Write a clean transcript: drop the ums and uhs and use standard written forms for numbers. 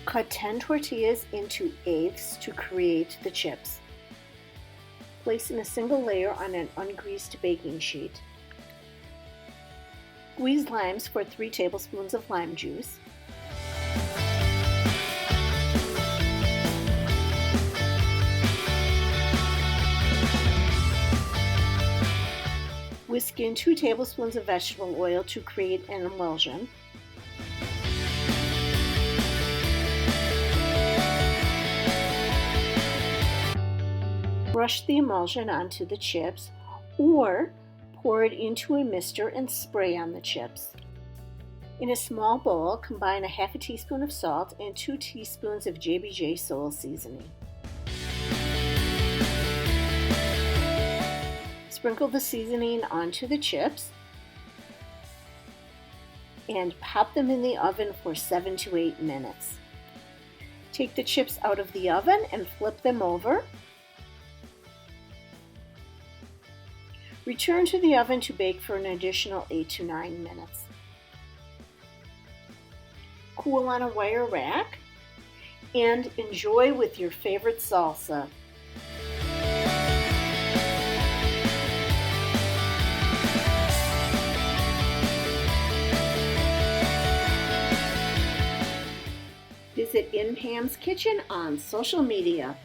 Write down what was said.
Cut 10 tortillas into eighths to create the chips. Place in a single layer on an ungreased baking sheet. Squeeze limes for 3 tablespoons of lime juice. Whisk in 2 tablespoons of vegetable oil to create an emulsion. Brush the emulsion onto the chips or pour it into a mister and spray on the chips. In a small bowl, combine a half a teaspoon of salt and 2 teaspoons of JBJ Soul Seasoning. Sprinkle the seasoning onto the chips and pop them in the oven for 7 to 8 minutes. Take the chips out of the oven and flip them over. Return to the oven to bake for an additional 8 to 9 minutes. Cool on a wire rack and enjoy with your favorite salsa. Visit In Pam's Kitchen on social media.